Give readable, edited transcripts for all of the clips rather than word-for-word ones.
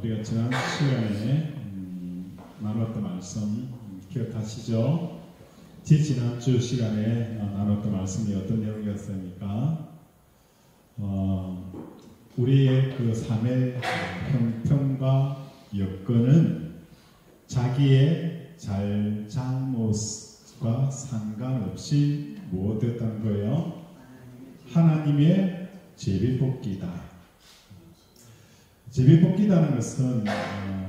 우리가 지난 시간에 나눴던 말씀 기억하시죠? 지난주 시간에 나눴던 말씀이 어떤 내용이었습니까? 우리의 그 삶의 형편과 여건은 자기의 잘못과 상관없이 무엇이었다는 거예요? 하나님의 제비뽑기다. 제비뽑기라는 것은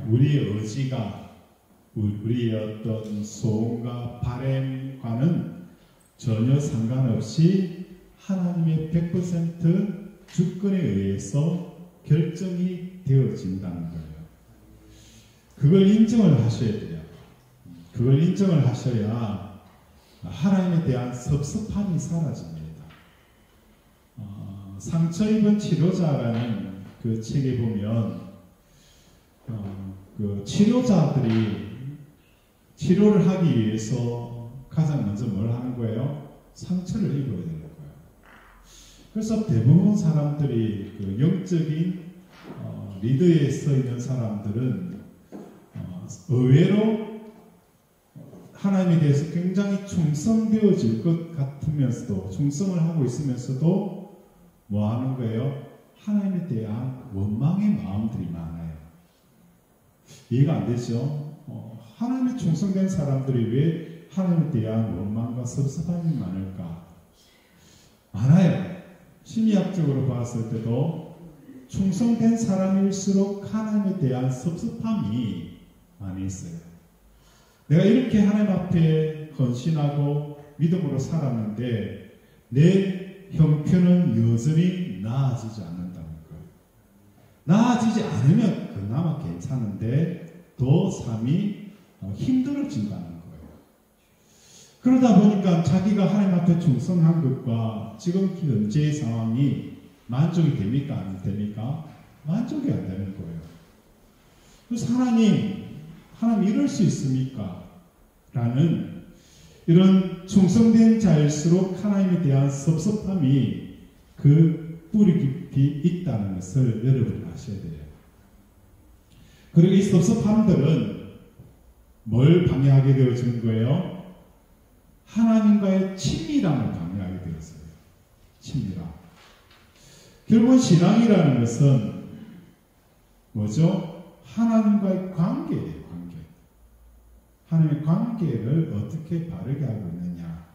우리의 의지가 우리의 어떤 소원과 바람과는 전혀 상관없이 하나님의 100% 주권에 의해서 결정이 되어진다는 거예요. 그걸 인정을 하셔야 돼요. 그걸 인정을 하셔야 하나님에 대한 섭섭함이 사라집니다. 상처 입은 치료자라는 그 책에 보면 그 치료자들이 치료를 하기 위해서 가장 먼저 뭘 하는 거예요? 상처를 입어야 되는 거예요. 그래서 대부분 사람들이 그 영적인 리더에 서 있는 사람들은 의외로 하나님에 대해서 굉장히 충성되어질 것 같으면서도 충성을 하고 있으면서도 뭐 하는 거예요? 하나님에 대한 원망의 마음들이 많아요. 이해가 안 되죠? 하나님에 충성된 사람들이 왜 하나님에 대한 원망과 섭섭함이 많을까? 많아요. 심리학적으로 봤을 때도 충성된 사람일수록 하나님에 대한 섭섭함이 많이 있어요. 내가 이렇게 하나님 앞에 헌신하고 믿음으로 살았는데 내 형편은 여전히 나아지지 않는다는 거예요. 나아지지 않으면 그나마 괜찮은데 더 삶이 힘들어진다는 거예요. 그러다 보니까 자기가 하나님 앞에 충성한 것과 지금 현재의 상황이 만족이 됩니까? 안 됩니까? 만족이 안 되는 거예요. 그래서 하나님 이럴 수 있습니까? 라는 이런 충성된 자일수록 하나님에 대한 섭섭함이 그 뿌리 깊이 있다는 것을 여러분이 아셔야 돼요. 그리고 이 섭섭함들은 뭘 방해하게 되어지는 거예요? 하나님과의 친밀함을 방해하게 되었어요. 친밀함. 결국은 신앙이라는 것은 뭐죠? 하나님과의 관계예요. 관계. 하나님의 관계를 어떻게 바르게 하고 있느냐.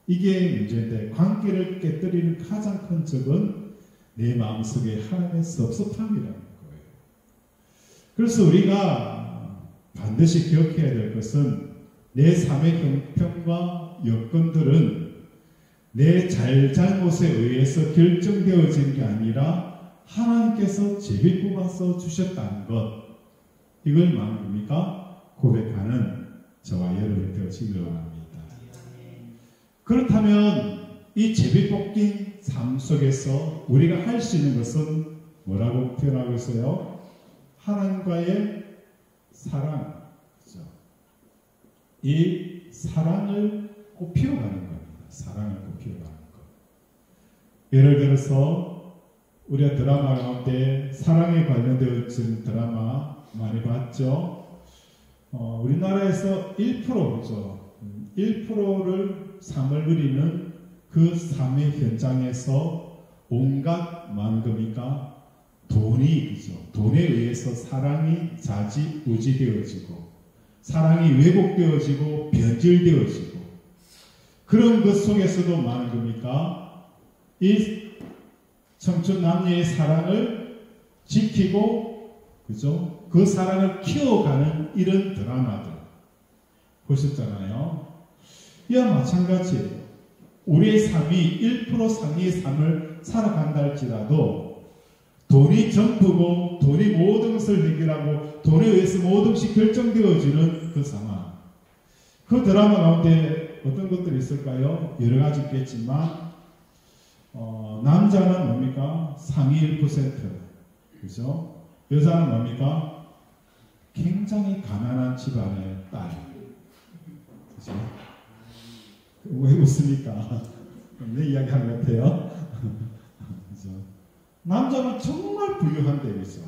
이게 문제인데 관계를 깨뜨리는 가장 큰 적은 내 마음속에 하나님의 섭섭함이라는 거예요. 그래서 우리가 반드시 기억해야 될 것은 내 삶의 형편과 여건들은 내 잘못에 의해서 결정되어진 게 아니라 하나님께서 제비 뽑아서 주셨다는 것. 이걸 말합니까? 고백하는 저와 여러분이 되어지기를 원합니다. 그렇다면 이 제비 뽑긴 삶 속에서 우리가 할 수 있는 것은 뭐라고 표현하고 있어요? 하나님과의 사랑. 그렇죠? 이 사랑을 꼭 피워가는 겁니다. 사랑을 꼭 피워가는 것. 예를 들어서 우리가 드라마 가운데 사랑에 관련되어진 드라마 많이 봤죠? 우리나라에서 1%죠. 1%를 삶을 누리는 그 삶의 현장에서 온갖 만금이가 돈이 그죠. 돈에 의해서 사랑이 좌지우지되어지고 사랑이 왜곡되어지고 변질되어지고 그런 것 속에서도 많은 겁니까? 이 청춘 남녀의 사랑을 지키고 그죠? 그 사랑을 키워가는 이런 드라마들 보셨잖아요. 이와 마찬가지예요. 우리의 삶이 1% 상위의 삶을 살아간다 할지라도 돈이 전부고 돈이 모든 것을 해결하고 돈에 의해서 모든 것이 결정되어지는 그 상황. 그 드라마 가운데 어떤 것들이 있을까요? 여러 가지 있겠지만 남자는 뭡니까? 상위 1%. 그죠? 여자는 뭡니까? 굉장히 가난한 집안의 딸. 그죠? 왜 웃습니까? 내 이야기하는 것 같아요. 그죠? 남자는 정말 부유한데, 그죠?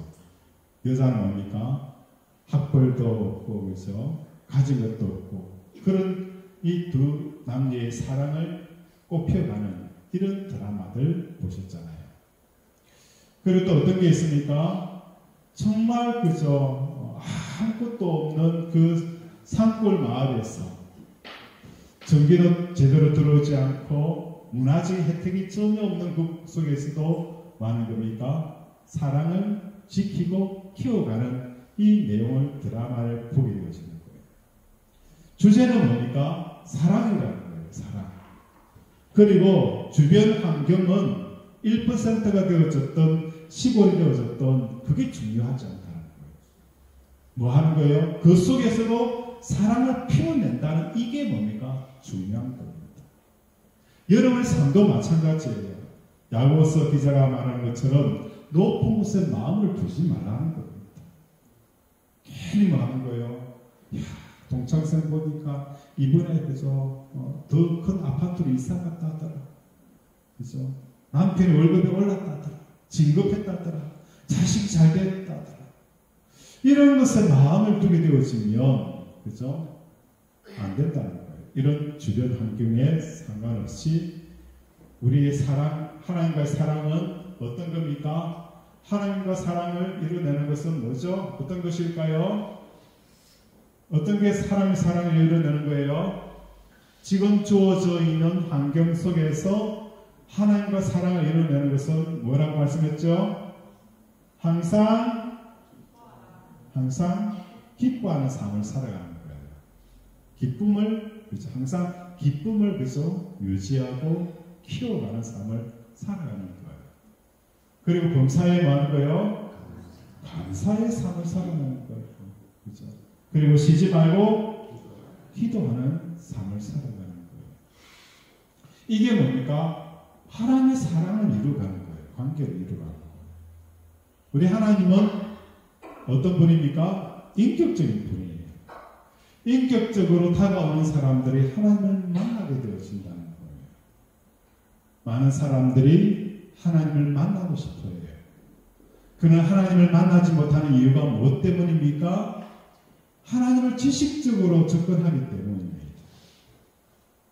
여자는 뭡니까? 학벌도 없고, 그죠? 가진 것도 없고. 그런 이 두 남녀의 사랑을 꽃피워가는 이런 드라마들 보셨잖아요. 그리고 또 어떤 게 있습니까? 정말 그저 아무것도 없는 그 산골 마을에서 전기도 제대로 들어오지 않고 문화적 혜택이 전혀 없는 그 속에서도 많은 겁니까? 사랑을 지키고 키워가는 이 내용을 드라마를 보게 되어지는 거예요. 주제는 뭡니까? 사랑이라는 거예요. 사랑. 그리고 주변 환경은 1%가 되어졌던 시골이 되어졌던 그게 중요하지 않다는 거예요. 뭐 하는 거예요? 그 속에서도 사랑을 피워낸다는 이게 뭡니까? 중요한 겁니다. 여러분의 삶도 마찬가지예요. 야고보서 기자가 말하는 것처럼 높은 곳에 마음을 두지 말라는 겁니다. 괜히 뭐 하는 거예요? 야, 동창생 보니까 이번에 그죠? 더 큰 아파트로 이사 갔다 하더라. 그죠? 남편이 월급이 올랐다 하더라. 진급했다 하더라. 자식이 잘 됐다 하더라. 이런 것에 마음을 두게 되어지면, 그죠? 안 된다는 거예요. 이런 주변 환경에 상관없이 우리의 사랑, 하나님과의 사랑은 어떤 겁니까? 하나님과 사랑을 이루어내는 것은 뭐죠? 어떤 것일까요? 어떤 게 사랑을 이루어내는 거예요? 지금 주어져 있는 환경 속에서 하나님과 사랑을 이루어내는 것은 뭐라고 말씀했죠? 항상 기뻐하는 삶을 살아가는 거예요. 기쁨을, 그렇죠? 항상 기쁨을 그래서 유지하고 키워가는 삶을 살아가는 거예요. 그리고 범사에 뭐 하는 거예요? 감사의 삶을 살아가는 거예요. 그렇죠? 그리고 쉬지 말고 기도하는 삶을 살아가는 거예요. 이게 뭡니까? 하나님의 사랑을 이루어가는 거예요. 관계를 이루어가는 거예요. 우리 하나님은 어떤 분입니까? 인격적인 분이에요. 인격적으로 다가오는 사람들이 하나님을 만나게 되어진다는 거예요. 많은 사람들이 하나님을 만나고 싶어 해요. 그러나 하나님을 만나지 못하는 이유가 무엇 때문입니까? 하나님을 지식적으로 접근하기 때문입니다.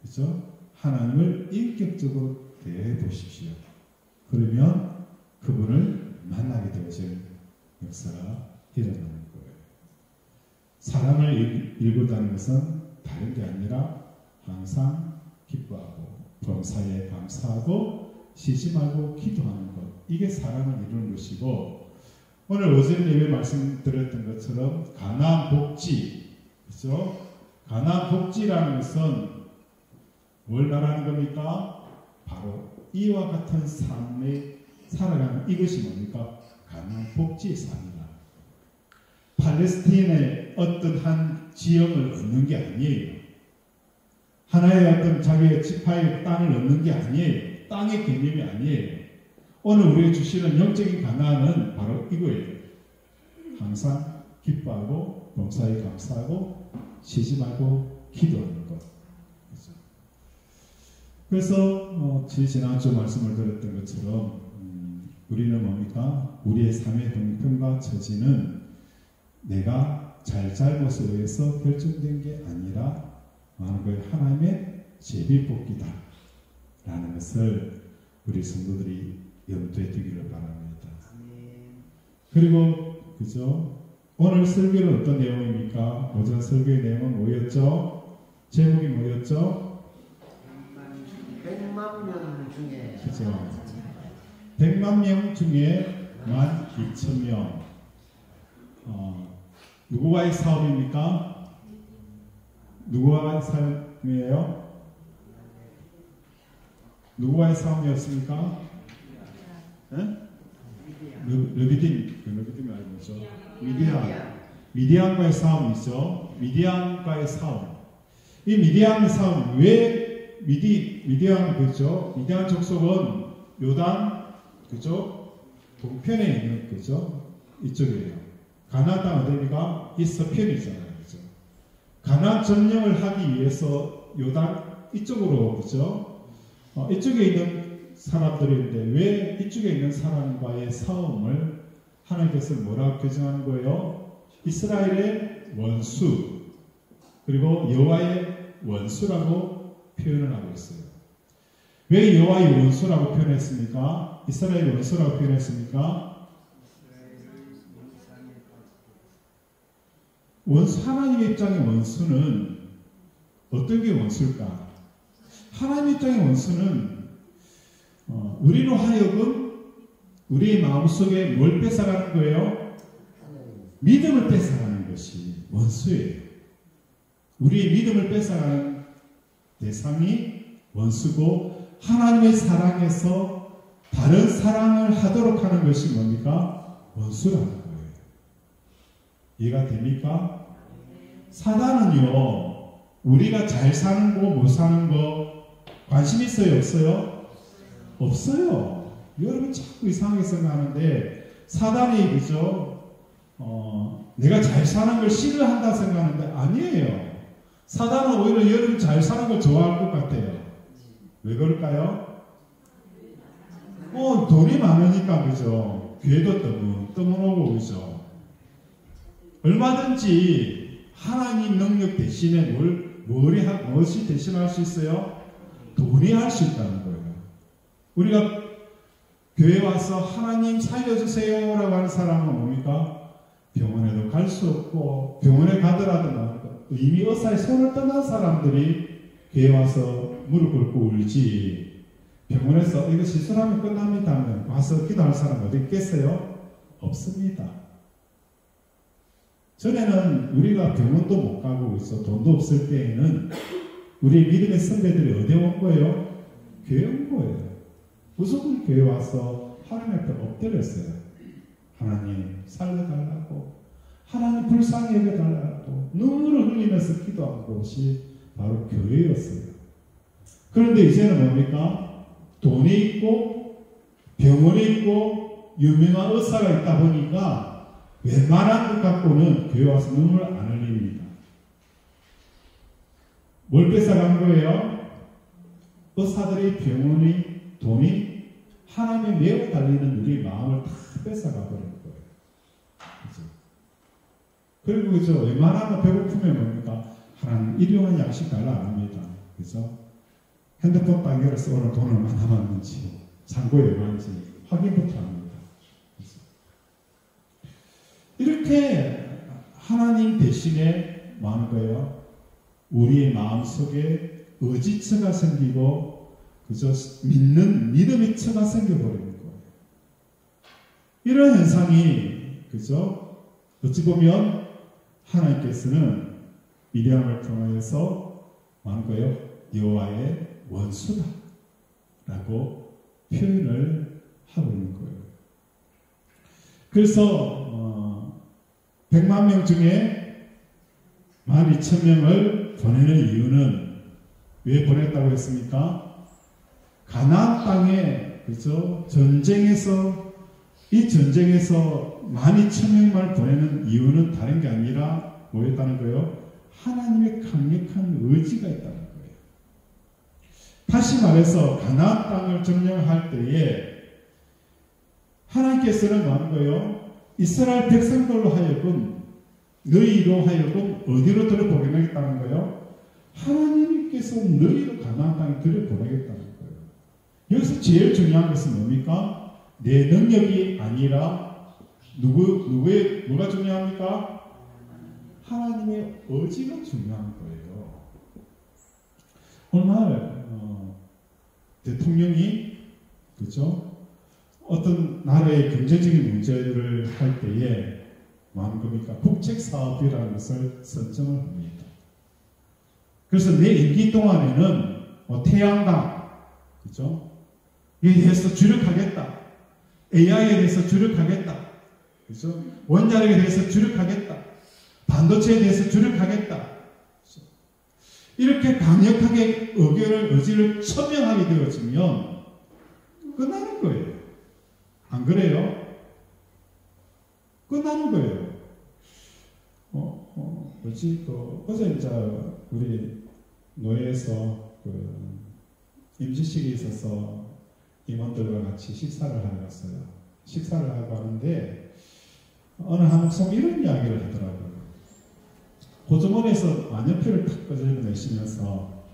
그렇죠? 하나님을 인격적으로 대해 보십시오. 그러면 그분을 만나게 되어질 역사가 일어나는 거예요. 사랑을 일구다는 것은 다른 게 아니라 항상 기뻐하고 범사에 감사하고 쉬지 말고 기도하는 것. 이게 사랑을 이루는 것이고, 오늘 오전 예배 말씀드렸던 것처럼 가나안 복지, 그렇죠? 가나안 복지라는 것은 뭘 말하는 겁니까? 바로 이와 같은 삶에 살아가는 이것이 뭡니까? 가나안 복지의 삶이다. 팔레스틴의 어떤 한 지형을 얻는 게 아니에요. 하나의 어떤 자기의 지파의 땅을 얻는 게 아니에요. 땅의 개념이 아니에요. 오늘 우리가 주시는 영적인 가나안은 바로 이거예요. 항상 기뻐하고 범사에 감사하고 쉬지 말고 기도하는 것. 그래서 지난주 말씀을 드렸던 것처럼 우리는 뭡니까? 우리의 삶의 형편과 처지는 내가 잘못에 의해서 결정된 게 아니라 하나님의 제비뽑기다 라는 것을 우리 성도들이 염두에 두기를 바랍니다. 그리고 그죠? 오늘 설교는 어떤 내용입니까? 오전 설교의 내용은 뭐였죠? 제목이 뭐였죠? 100만 명 중에 그죠? 100만 명 중에 12,000명. 누구와의 싸움입니까? 누구와의 싸움이에요? 누구와의 싸움이었습니까? 르비딤이 아니죠. 미디안과의 싸움이죠. 미디안과의 싸움. 이 미디안의 싸움, 왜 미디안, 그죠? 미디안 족속은 요단, 그죠? 동편에 있는, 그죠? 이쪽이에요. 가나안 땅 어디입니까? 이 서편이잖아요. 그죠? 가나안 점령을 하기 위해서 요단 이쪽으로, 그죠? 이쪽에 있는 사람들인데 왜 이쪽에 있는 사람과의 싸움을 하나님께서 뭐라고 규정하는 거예요? 이스라엘의 원수, 그리고 여호와의 원수라고 표현을 하고 있어요. 왜 여호와의 원수라고 표현했습니까? 이스라엘의 원수라고 표현했습니까? 하나님의 입장의 원수는 어떤 게 원수일까? 하나님 입장의 원수는 우리로 하여금 우리의 마음속에 뭘 뺏어가는 거예요? 믿음을 뺏어가는 것이 원수예요. 우리의 믿음을 뺏어가는 대상이 원수고, 하나님의 사랑에서 다른 사랑을 하도록 하는 것이 뭡니까? 원수라는 거예요. 이해가 됩니까? 사단은요, 우리가 잘 사는 거, 못 사는 거 관심 있어요, 없어요? 없어요. 여러분 자꾸 이상하게 생각하는데, 사단이 그죠? 내가 잘 사는 걸 싫어한다 생각하는데 아니에요. 사단은 오히려 여러분 잘 사는 걸 좋아할 것 같아요. 왜 그럴까요? 돈이 많으니까 그죠? 귀에도 떠무르고 그죠? 얼마든지 하나님 능력 대신에 무엇이 대신할 수 있어요? 돈이 할 수 있다는 거예요. 우리가 교회 와서 하나님 살려주세요 라고 하는 사람은 뭡니까? 병원에도 갈 수 없고, 병원에 가더라도 이미 의사의 손을 떠난 사람들이 교회 와서 무릎 꿇고 울지, 병원에서 이거 시술하면 끝납니다 하면 와서 기도할 사람 어디 있겠어요? 없습니다. 전에는 우리가 병원도 못 가고 있어 돈도 없을 때에는 우리 믿음의 선배들이 어디에 온 거예요? 교회에 온 거예요. 무조건 교회 와서 하나님 앞에 엎드렸어요. 하나님 살려달라고, 하나님 불쌍히 여겨달라고 눈물을 흘리면서 기도한 곳이 바로 교회였어요. 그런데 이제는 뭡니까? 돈이 있고 병원이 있고 유명한 의사가 있다 보니까 웬만한 것 갖고는 교회 와서 눈물 안 흘립니다. 뭘 뺏어간 거예요? 의사들이, 병원이, 돈이 하나님의 매우 달리는 우리의 마음을 다 뺏어가 버린 거예요. 그죠? 그리고 그죠? 웬만하면 배고프면 뭡니까? 하나님 일용할 양식 달라 안 합니다. 그죠? 핸드폰 딱 열어서 오늘 돈을 얼마 남았는지, 잔고에 얼마인지 확인부터 합니다. 그죠? 이렇게 하나님 대신에 뭐 하는 거예요? 우리의 마음속에 의지처가 생기고, 그저 믿는 믿음의 처가 생겨버리는 거예요. 이런 현상이 그저 어찌 보면 하나님께서는 미리암을 통하여서 뭐하는 거예요? 여호와의 원수다 라고 표현을 하고 있는 거예요. 그래서 100만 명 중에 12,000명을 보내는 이유는 왜 보냈다고 했습니까? 가나안 땅에 그죠? 전쟁에서, 이 전쟁에서 12,000명만 보내는 이유는 다른 게 아니라 뭐였다는 거예요? 하나님의 강력한 의지가 있다는 거예요. 다시 말해서 가나안 땅을 점령할 때에 하나님께서는 뭐 하는 거예요? 이스라엘 백성들로 하여금, 너희로 하여금 어디로 들여보내겠다는 거예요? 하나님께서 너희로 가나안 땅에 들여보내겠다는 거예요. 여기서 제일 중요한 것은 뭡니까? 내 능력이 아니라 뭐가 중요합니까? 하나님의 의지가 중요한 거예요. 오늘 대통령이 그죠? 어떤 나라의 경제적인 문제를 할 때에 뭐 하는 겁니까? 국책 사업이라는 것을 선정을 합니다. 그래서 내 임기 동안에는 태양광, 그죠? 이에 대해서 주력하겠다. AI에 대해서 주력하겠다. 그죠? 원자력에 대해서 주력하겠다. 반도체에 대해서 주력하겠다. 그죠? 이렇게 강력하게 의지를 천명하게 되어지면 끝나는 거예요. 안 그래요? 끝나는 거예요. 어제 이제 우리 노예에서 임시식이 있어서 임원들과 같이 식사를 하러 갔어요. 식사를 하고 하는데 어느 한 목사님 이런 이야기를 하더라고요. 고주머니에서 만년필을 탁 꺼내시면서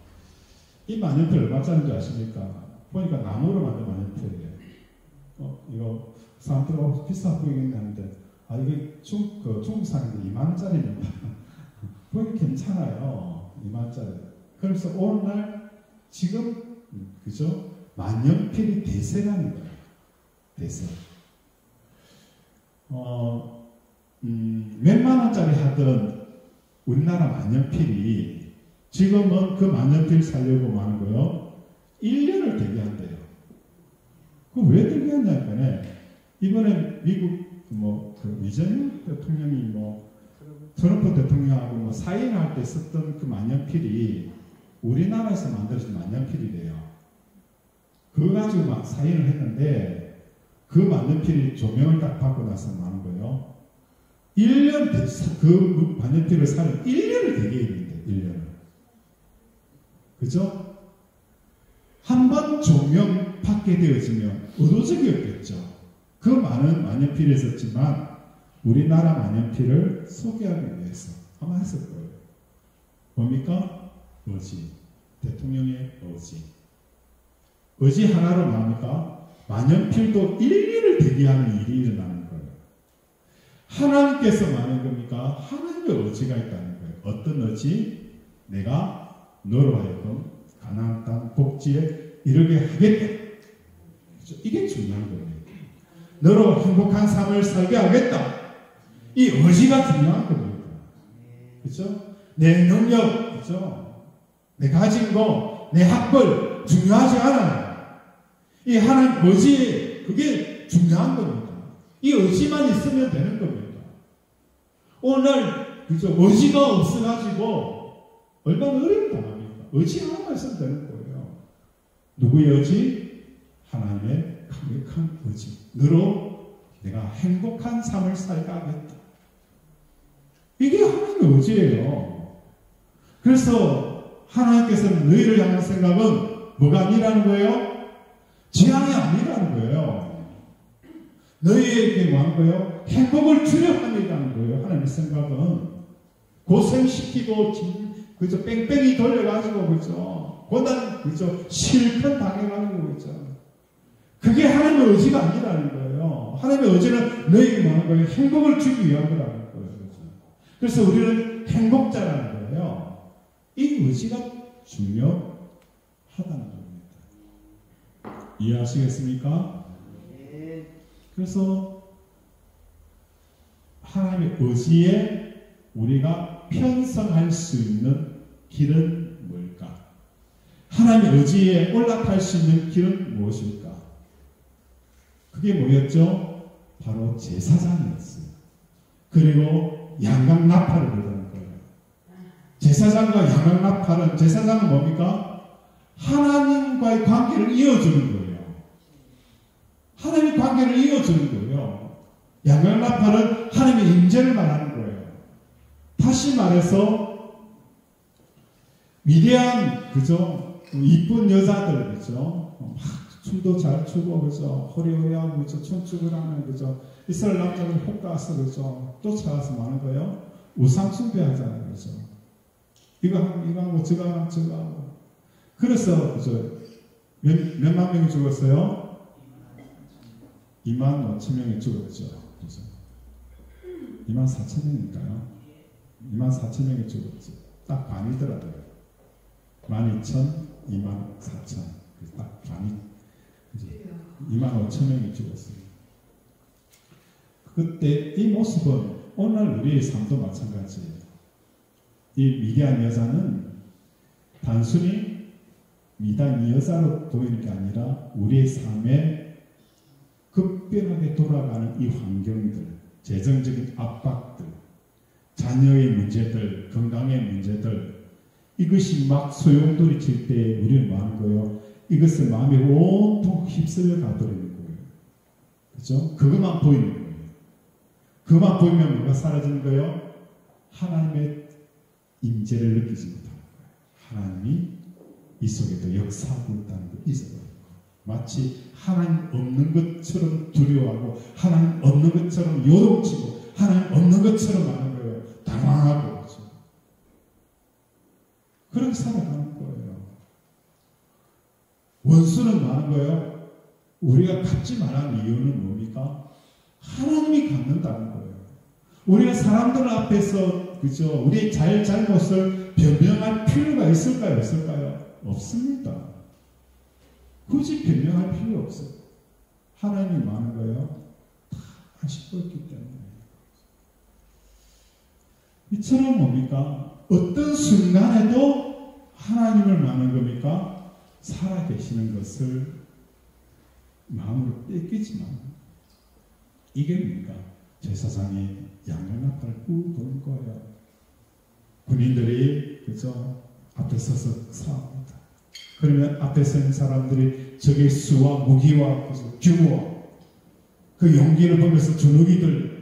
이 만년필 얼마짜리인 줄 아십니까? 보니까 나무로 만든 만년필이에요. 이거 사람들 비싸 보이긴 하는데 이게 중국 사는데 2만원짜리입니다. 보기 괜찮아요. 2만원짜리. 그래서 오늘날 지금 그죠? 만년필이 대세라는 거예요. 대세. 몇만 원짜리 하던 우리나라 만년필이 지금은 그 만년필 살려고 뭐 하는 거요? 1년을 대기한대요. 그 왜 대기하냐니까 이번에 미국 그 이재명 대통령이 트럼프 대통령하고 사인할 때 썼던 그 만년필이 우리나라에서 만들어진 만년필이래요. 그거 가지고 막 사인을 했는데 그 만년필이 조명을 딱 받고 나서 많은 거예요. 1년 그 만년필을 사면 1년을 대기했는데 1년을. 그죠? 한 번 조명 받게 되어지면 의도적이 없겠죠. 그 많은 만년필이 있었지만 우리나라 만년필을 소개하기 위해서 아마 했을 거예요. 뭡니까? 의지. 대통령의 의지. 의지 하나로 나옵니까? 만년필도 1년을 대기하는 일이 일어나는 거예요. 하나님께서 말하는 겁니까? 하나님의 의지가 있다는 거예요. 어떤 의지? 내가 너로 하여금 가나안 땅 복지에 이르게 하겠다. 이게 중요한 거예요. 너로 행복한 삶을 살게 하겠다. 이 의지가 중요한 겁니다. 그렇죠? 내 능력, 그렇죠? 내 가진 거, 내 학벌 중요하지 않아요. 이 하나님 의지, 그게 중요한 겁니다. 이 의지만 있으면 되는 겁니다. 오늘 그죠? 의지가 없어가지고 얼마나 어려움 당합니까? 의지 하나만 있으면 되는 거예요. 누구의 의지? 하나님의 강력한 의지. 너로 내가 행복한 삶을 살게 하겠다. 이게 하나님의 의지예요. 그래서 하나님께서는 너희를 향한 생각은 뭐가 아니라는 거예요? 재앙이 아니라는 거예요. 너희에게 뭐 하는 거예요? 행복을 주려 합니다는 거예요. 하나님의 생각은 고생시키고 그죠? 뺑뺑이 돌려가지고 그죠? 고난 그죠? 실컷 당해가는 거죠. 그게 하나님의 의지가 아니라는 거예요. 하나님의 의지는 너희에게 뭐 하는 거예요? 행복을 주기 위한 거라는 거예요. 그래서 우리는 행복자라는 거예요. 이 의지가 중요하다는 겁니다. 이해하시겠습니까? 그래서 하나님의 의지에 우리가 편성할 수 있는 길은 뭘까? 하나님의 의지에 올라탈 수 있는 길은 무엇일까? 그게 뭐였죠? 바로 제사장이었어요. 그리고 양강나팔을 부르는 거예요. 제사장과 양강나팔은, 제사장은 뭡니까? 하나님과의 관계를 이어주는 거예요. 하나님의 관계를 이어주는 거예요. 양강나팔은 하나님의 임재를 말하는 거예요. 다시 말해서 미디안 그죠? 이쁜 여자들 그죠? 막 춤도 잘 추고 그죠? 호리호리하고 그죠? 춤추고 하는 그죠? 이스라엘 남자들 혹 가서 그죠? 쫓아가서 뭐 하는 거예요? 우상 숭배하잖아요 그죠? 이거 하고 저거 하고 그래서 그죠? 몇만 명이 죽었어요? 2만 5천 명이 죽었죠. 그죠? 2만 4천 명인가요? 2만 4천 명이 죽었죠. 딱 반이더라고요. 12,000, 2만 4천. 딱 반이. 2만 5천 명이 죽었어요. 그때 이 모습은 오늘 우리의 삶도 마찬가지예요. 이 미디안 여자는 단순히 미디안 여자로 보이는 게 아니라 우리의 삶에 급변하게 돌아가는 이 환경들, 재정적인 압박들, 자녀의 문제들, 건강의 문제들, 이것이 막 소용돌이칠 때 우리는 뭐 하는 거예요? 이것을 마음에 온통 휩쓸려 가버리는 거예요. 그죠? 그것만 보이는 거예요. 그것만 보이면 뭐가 사라지는 거예요? 하나님의 임재를 느끼지 못하는 거예요. 하나님이 이 속에도 역사하고 있다는 걸 잊어버리는 거예요. 마치 하나님 없는 것처럼 두려워하고 하나님 없는 것처럼 요동치고 하나님 없는 것처럼 하는 거예요. 당황하고 그렇죠. 그렇게 살아가는 거예요. 원수는 많은 거예요. 우리가 갚지 말라는 이유는 뭡니까? 하나님이 갚는다는 거예요. 우리가 사람들 앞에서 그죠? 우리의 잘못을 변명할 필요가 있을까요? 없을까요? 없습니다. 굳이 변명할 필요 없어요. 하나님이 많은 거예요. 다 아시고 있기 때문에. 이처럼 뭡니까? 어떤 순간에도 하나님을 많은 겁니까? 살아계시는 것을 마음으로 뺏기지만 이게 뭡니까? 제사장이 양면나팔을 꾹 부는 거예요. 군인들이 그죠? 앞에 서서 싸웁니다. 그러면 앞에 서는 사람들이 적의 수와 무기와 규모와 그 용기를 보면서 주눅이 들려.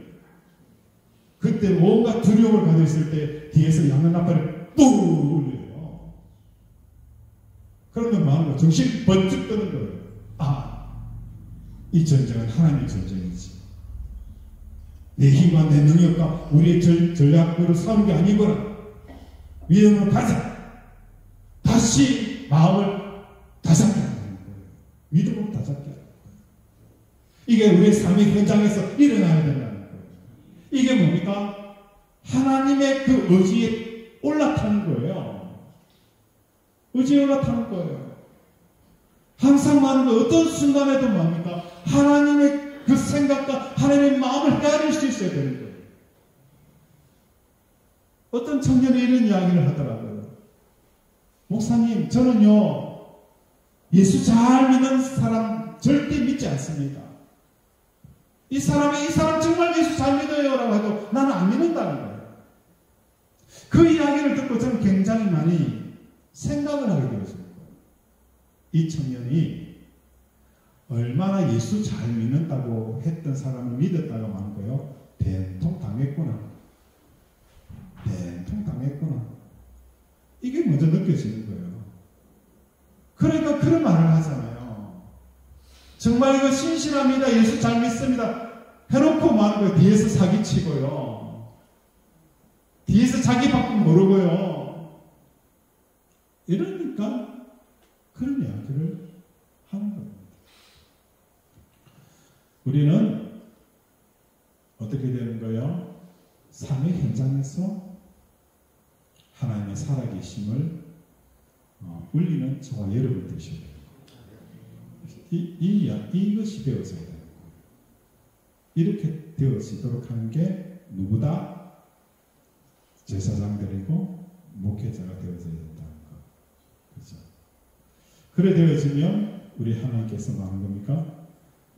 그때 뭔가 두려움을 가지고 있을 때 뒤에서 양면나팔을 뿡 울려요. 그러면 마음으로 정신 번쩍 뜨는 거예요. 아, 이 전쟁은 하나님의 전쟁이지. 내 힘과 내 능력과 우리의 전략으로 싸우는 게 아니구나. 믿음으로 가자. 다시 마음을 다잡게 하는 거예요. 믿음으로 다잡게 하는 거예요. 이게 우리의 삶의 현장에서 일어나야 된다는 거예요. 이게 뭡니까? 하나님의 그 의지에 올라타는 거예요. 의지에 올라타는 거예요. 항상 많은 거 어떤 순간에도 뭡니까? 하나님의 그 생각과 하나님의 마음을 헤아릴 수 있어야 되는 거예요. 어떤 청년이 이런 이야기를 하더라고요. 목사님, 저는요, 예수 잘 믿는 사람 절대 믿지 않습니다. 이 사람 정말 예수 잘 믿어요 라고 해도 나는 안 믿는다는 거예요. 그 이야기를 듣고 저는 굉장히 많이 생각을 하게 되었습니다. 이 청년이 얼마나 예수 잘 믿는다고 했던 사람을 믿었다가 만 거예요. 된통 당했구나. 된통 당했구나. 이게 먼저 느껴지는 거예요. 그러니까 그런 말을 하잖아요. 정말 이거 신실합니다. 예수 잘 믿습니다. 해놓고 말하는 거예요. 뒤에서 사기치고요. 뒤에서 자기 바꿈 모르고요. 이러니까 그런 이야기를 하는 겁니다. 우리는 어떻게 되는 거예요? 삶의 현장에서 하나님의 살아계심을 울리는 저와 여러분 되셔야 돼요. 이것이 되어져야 돼요. 이렇게 되어지도록 하는 게 누구다? 제사장들이고 목회자가 되어져야 된다는 거. 그렇죠? 그래 되어지면 우리 하나님께서 말하는 겁니까?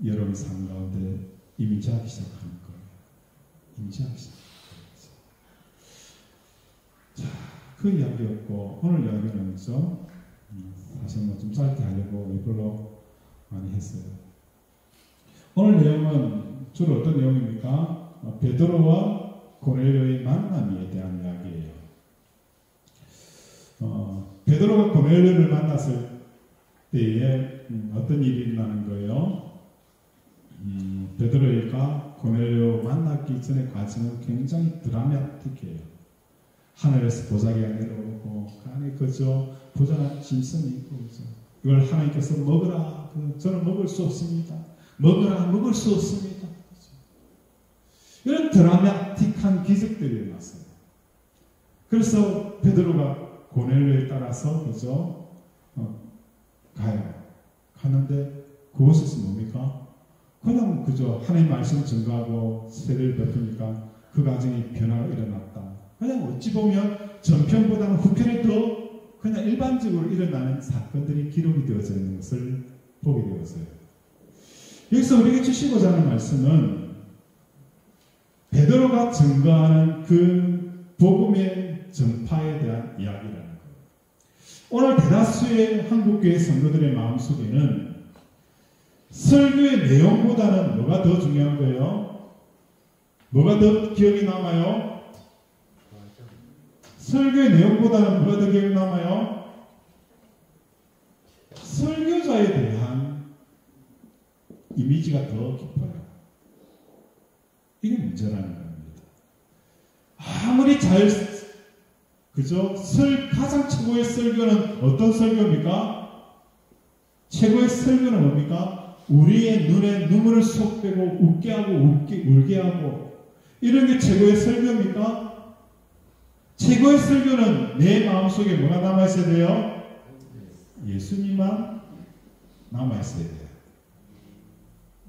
여러분 삶 가운데 임재하기 시작하는 거예요. 임재하기 시작하는 거예요. 자, 그 이야기였고 오늘 이야기는 사실 좀 짧게 하려고 일부러 많이 했어요. 오늘 내용은 주로 어떤 내용입니까? 베드로와 고넬료의 만남에 대한 이야기예요. 베드로가 고넬료를 만났을 때에 어떤 일이 일어나는 거예요? 베드로가 고넬료 만나기 전의 과정은 굉장히 드라마틱해요. 하늘에서 보자기가 내려오고 그 안에 그저 보자 짐승이 있고 그죠. 이걸 하나님께서 먹으라. 저는 먹을 수 없습니다. 먹으라. 먹을 수 없습니다. 그죠. 이런 드라마틱한 기적들이 일어났어요. 그래서 베드로가 고넬료에 따라서 그죠 가요. 가는데 그곳에서 뭡니까? 그냥 그저 하나님 말씀 증거하고 세례를 베푸니까 그 과정이 변화가 일어났다. 그냥 어찌 보면 전편보다는 후편에 더 그냥 일반적으로 일어나는 사건들이 기록이 되어져 있는 것을 보게 되었어요. 여기서 우리에게 주시고자 하는 말씀은 베드로가 증거하는 그 복음의 전파에 대한 이야기라는 거예요. 오늘 대다수의 한국교회 성도들의 마음속에는 설교의 내용보다는 뭐가 더 중요한 거예요? 뭐가 더 기억이 남아요? 설교의 내용보다는 뭐가 더 기억이 남아요? 설교자에 대한 이미지가 더 깊어요. 이게 문제라는 겁니다. 사람들이 가장 최고의 설교는 어떤 설교입니까? 최고의 설교는 뭡니까? 우리의 눈에 눈물을 쏙 빼고 웃게 하고 울게 하고, 이런 게 최고의 설교입니까? 최고의 설교는 내 마음속에 뭐가 남아있어야 돼요? 예수님만 남아있어야 돼요.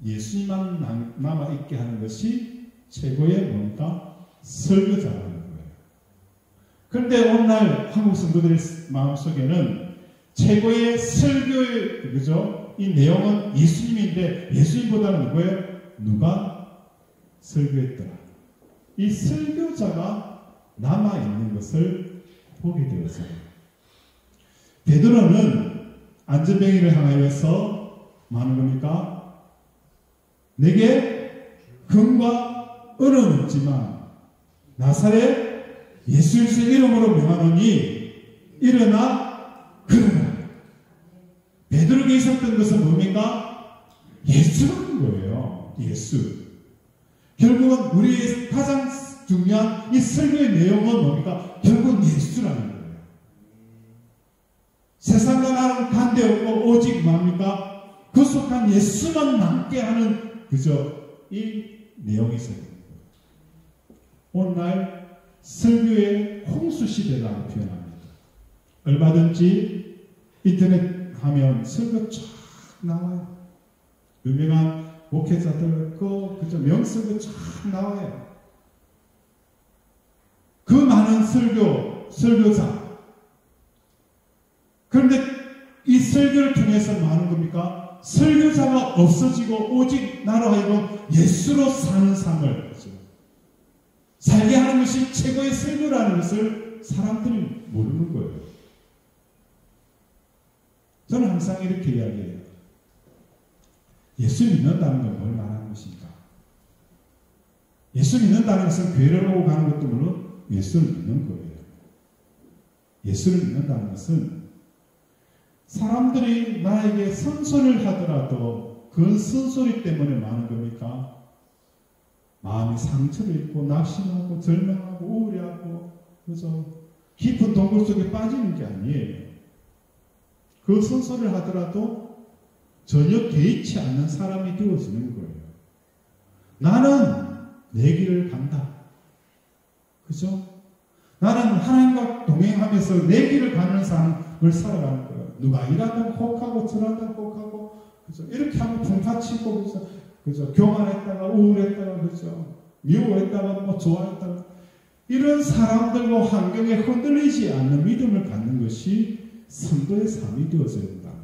예수님만 남아있게 하는 것이 최고의 뭡니까? 설교자라는 거예요. 그런데 오늘날 한국 성도들의 마음속에는 최고의 설교의, 그죠? 이 내용은 예수님인데, 예수님보다는 누구예요? 누가 설교했더라. 이 설교자가 남아있는 것을 보게 되었어요. 베드로는 안전뱅이를 향하여서 뭐하는 겁니까? 내게 금과 은은 없지만 나사렛 예수 그리스도의 이름으로 명하노니 일어나 걸으라. 베드로에게 있었던 것은 뭡니까? 예수라는 거예요. 예수. 결국은 우리의 가장 중요한 이 설교의 내용은 뭡니까? 결국은 예수라는 거예요. 세상과 나는 관계없고 오직 뭡니까? 구속한 예수만 남게 하는 이 내용이 있어요. 오늘날 설교의 홍수시대라고 표현합니다. 얼마든지 인터넷 하면 설교 쫙 나와요. 유명한 목회자들 명설교 쫙 나와요. 그 많은 설교자. 그런데 이 설교를 통해서 뭐 하는 겁니까? 설교자가 없어지고 오직 나로 하여금 예수로 사는 삶을 살게 하는 것이 최고의 설교라는 것을 사람들이 모르는 거예요. 저는 항상 이렇게 이야기해요. 예수 믿는다는 건 뭘 말하는 것입니까? 예수 믿는다는 것은 교회를 오고 가는 것도 물론 예수를 믿는 거예요. 예수를 믿는다는 것은 사람들이 나에게 선소리를 하더라도 그 선소리 때문에 많은 겁니까? 마음이 상처를 입고 낙심하고 절망하고 우울해하고 깊은 동굴 속에 빠지는 게 아니에요. 그 선소리를 하더라도 전혀 개의치 않는 사람이 되어지는 거예요. 나는 내 길을 간다. 그죠? 나는 하나님과 동행하면서 내 길을 가는 삶을 살아가는 거예요. 누가 일한다고 혹하고 저한다고 혹하고 이렇게 하면 분파치고 그죠? 교만했다가 우울했다가 미워했다가 좋아했다가 이런 사람들과 환경에 흔들리지 않는 믿음을 갖는 것이 성도의 삶이 되어져야 된다는 거예요.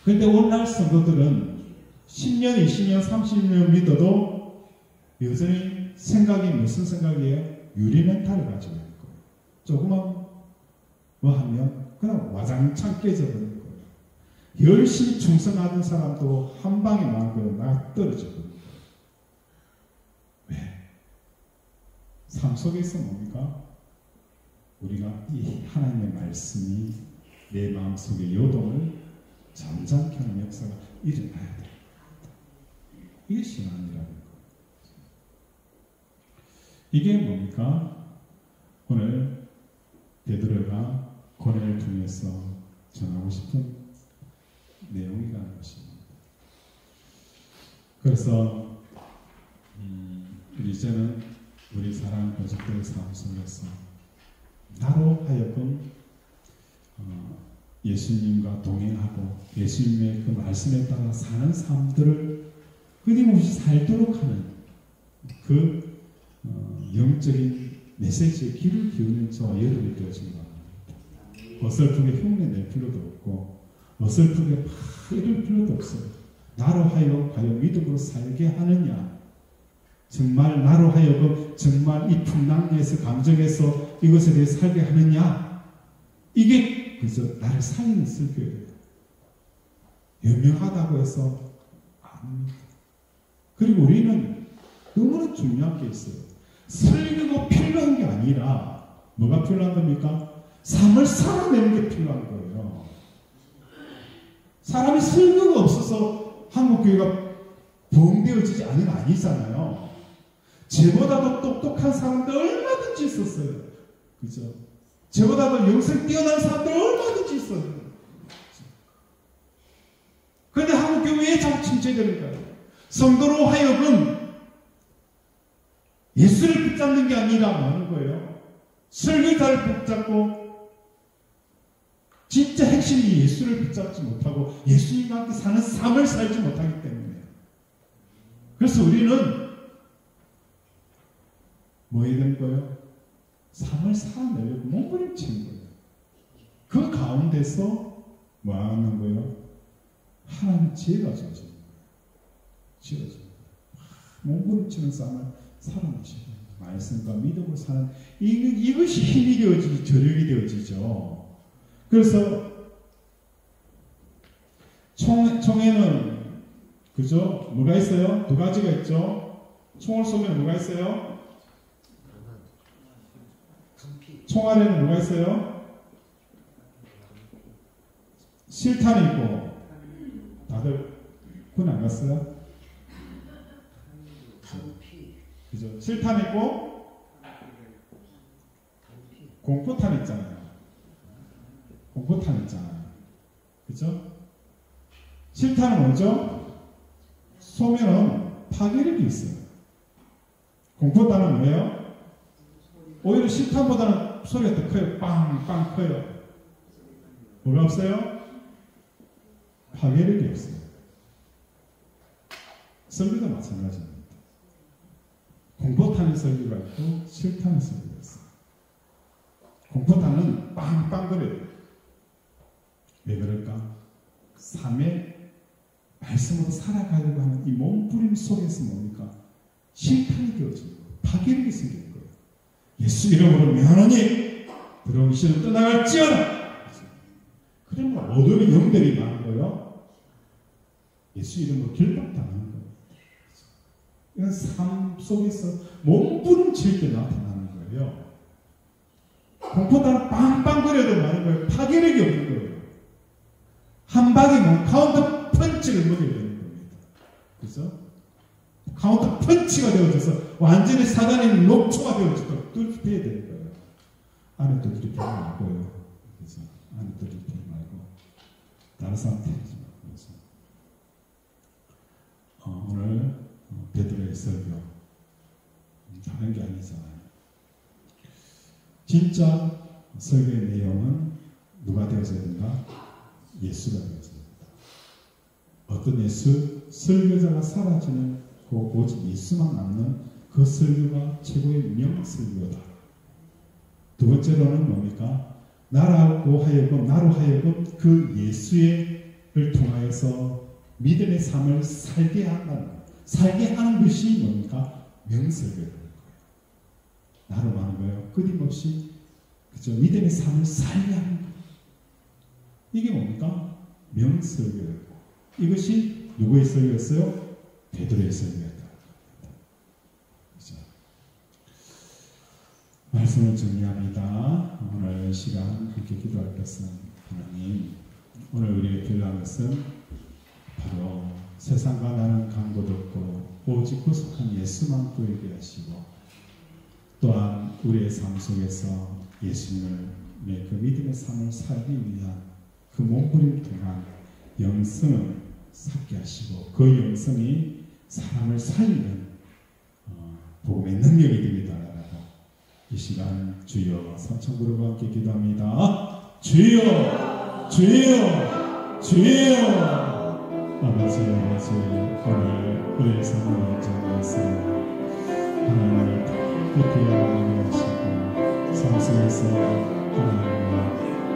그런데 오늘날 성도들은 10년, 20년, 30년 믿어도 여전히 생각이 무슨 생각이에요? 유리 멘탈을 가지고 있는 거예요. 조금만 뭐 하면 그냥 와장창 깨져버리는 거예요. 열심히 충성하던 사람도 한 방에 망고 나 떨어져버리는 거예요. 왜? 삶 속에서 뭡니까? 우리가 이 하나님의 말씀이 내 마음속의 요동을 잠잠케 하는 역사가 일어나야 돼. 이게 신앙이라는 거예요. 이게 뭡니까? 오늘 베드로가 고뇌를 통해서 전하고 싶은 내용이라는 것입니다. 그래서 이제는 우리 사랑하는 가족들의 삶 속에서 나로 하여금 예수님과 동행하고 예수님의 그 말씀에 따라 사는 삶들을 끊임없이 살도록 하는 그 영적인 메시지에 귀를 기울이는 저와 여러분이 되어진 겁니다. 어설프게 흉내낼 필요도 없고 어설프게 막 이럴 필요도 없어요. 나로 하여금 과연 믿음으로 살게 하느냐, 정말 나로 하여금 정말 이 풍랑에서 감정에서 이것에 대해 살게 하느냐, 이게 그래서 나를 살리는 설교예요. 유명하다고 해서 아닙니다. 그리고 우리는 너무나 중요한 게 있어요. 설교가 필요한 게 아니라 뭐가 필요한 겁니까? 삶을 살아내는 게 필요한 거예요. 사람이 설교가 없어서 한국교회가 부흥되어지지 않은 거 아니잖아요. 쟤보다도 똑똑한 사람들 얼마든지 있었어요. 그죠? 쟤보다도 영성 뛰어난 사람들 얼마든지 있어요. 그런데 한국 교회에 자꾸 침체되는 거예요. 성도로 하여금 예수를 붙잡는 게 아니라 하는 거예요. 설교자를 붙잡고 진짜 핵심이 예수를 붙잡지 못하고 예수님과 함께 사는 삶을 살지 못하기 때문에. 그래서 우리는 뭐 해야 되는 거예요? 삶을 살아내려고 몸부림치는 거예요. 그 가운데서 뭐 하는 거예요? 하나님 지혜가 주어지는 거예요. 지어져요. 몸부림치는 삶을 살아내셔야 돼요. 말씀과 믿음으로 사는 이것이 힘이 되어지고 저력이 되어지죠. 그래서 총에는 그죠? 뭐가 있어요? 두 가지가 있죠. 총을 쏘면 뭐가 있어요? 총 아래는 뭐가 있어요? 실탄이 있고. 다들 군 안 갔어요? 그죠? 실탄 있고 공포탄 있잖아요. 공포탄 있잖아요. 그죠? 실탄은 뭐죠? 쏘면은 파괴력이 있어요. 공포탄은 뭐예요? 오히려 실탄보다는 소리가 더 커요. 빵빵 커요. 뭐가 없어요? 파괴력이 없어요. 설교도 마찬가지입니다. 공포탄의 설교가 있고 실탄의 설교가 있어요. 공포탄은 빵빵거려요. 왜 그럴까? 삶의 말씀으로 살아가려고 하는 이 몸부림 속에서 뭡니까? 실탄이 되어지고 파괴력이 생기는 거예요. 예수 이름으로 명하노니 들어오기 싫으면 떠나갈지어다. 그러면 어둠의 영들이 많은 거예요. 예수 이름으로 결박당하는 거예요. 이건 삶 속에서 몸부림칠 때 나타나는 거예요. 공포탄은 빵빵거려도 많은 거예요. 파괴력이 없는 거예요. 한 방이면 카운터 펀치를 먹여야 되는 겁니다. 그래서 카운터 펀치가 되어져서 완전히 사단의 녹초가 되어지도록 뚫어야 되는 거예요. 안에 두드리지 말고요. 그래서 안에 두드리지 말고 다른 사람 때리지 말고. 그래서 오늘 베드로의 설교 다른 게 아니잖아요. 진짜 설교의 내용은 누가 되어져야 된다? 예수가 되어져야 된다. 어떤 예수? 설교자가 사라지는 그 오직 예수만 남는 그 설교가 최고의 명설교다. 두 번째로는 뭡니까? 나로 하여금 그 예수를 통하여서 믿음의 삶을 살게 한다는 거예요. 살게 하는 것이 뭡니까? 명설교라는 거예요. 나로 하는 거예요. 끊임없이 그죠? 믿음의 삶을 살게 하는 거예요. 이게 뭡니까? 명설교였고 이것이 누구의 설교였어요? 베드로의 설교였다. 그죠? 말씀을 정리합니다. 오늘 시간 함께 기도할 것은 하나님, 오늘 우리에게 필요한 것은 바로 세상과 나는 강도 없고 오직 구속한 예수만 구하게 하시고 또한 우리의 삶 속에서 예수님을 그 믿음의 삶을 살기 위한 그 몸부림을 통한 영성을 쌓게 하시고 그 영성이 사람을 살리는 복음의 능력이 되기 바랍니다. 이 시간 주여 삼천부르과 함께 기도합니다. 주여 주여 주여. 아버지 오늘 우리의 삶을 정해서 하나님을 깊이 알아보시고 삶 속에서 하나님과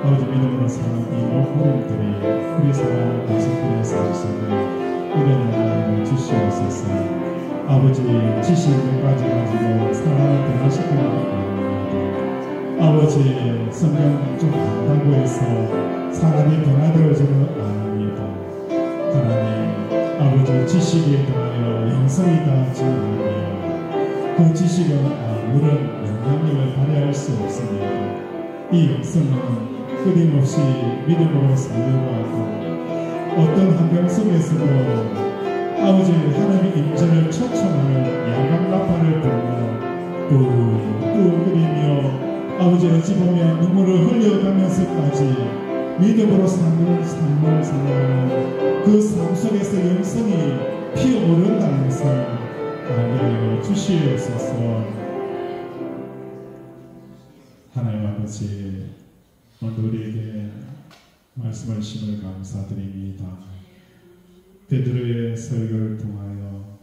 아버지 믿음으로 사는 이 몸부림들이 우리 사랑하는 가족들의 삶 속에 은혜를 하나님을 주시옵소서. 아버지 지식까지 가지고 사랑을 변화시키는 것 아닙니다. 아버지 성경 좀 안다고 해서 사람이 변화되어지는 아닙니다. 하나님 아버지 지식에 더하여 영성이 더하지 않으며 그 지식은 아무런 영향력을 발휘할 수 없습니다. 이 영성은 끊임없이 믿음으로 살려고 하고 어떤 환경 속에서도 아버지 하나님의 임재를 초청하는 양강나팔을 불며 끄끄리며 아버지 어찌 보면 눈물을 흘려가면서까지 믿음으로 삶을 살아가는 그 삶 속에서 영성이 피어오른다는 것을 알게 하여 주시옵소서. 하나님 아버지 오늘 우리에게 말씀을 주심을 감사드립니다. 베드로의 설교를 통하여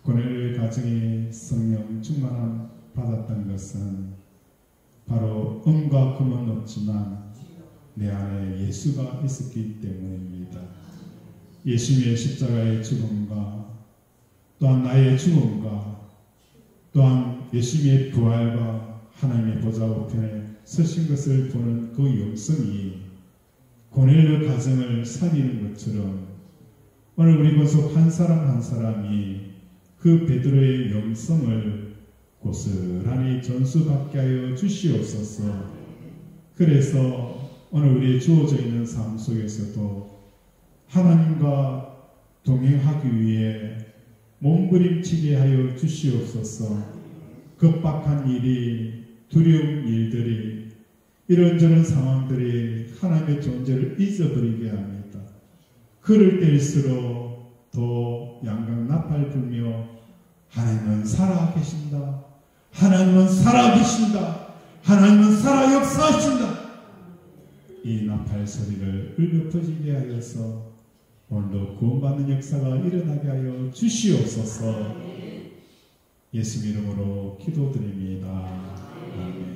고넬료의 가정이 성령 충만함 받았던 것은 바로 은과 금은 없지만 내 안에 예수가 있었기 때문입니다. 예수님의 십자가의 죽음과 또한 나의 죽음과 또한 예수님의 부활과 하나님의 보좌 우편에 서신 것을 보는 그 영성이 고넬료 가정을 살리는 것처럼 오늘 우리 본속 한 사람 한 사람이 그 베드로의 영성을 고스란히 전수받게 하여 주시옵소서. 그래서 오늘 우리의 주어져 있는 삶 속에서도 하나님과 동행하기 위해 몸부림치게 하여 주시옵소서. 급박한 일이, 두려운 일들이, 이런저런 상황들이 하나님의 존재를 잊어버리게 합니다. 그럴 때일수록 더 양강나팔 불며 하나님은 살아계신다, 하나님은 살아계신다, 하나님은 살아 역사하신다, 이 나팔 소리를 울려 퍼지게 하여서 오늘도 구원받는 역사가 일어나게 하여 주시옵소서. 예수 이름으로 기도드립니다. 아멘.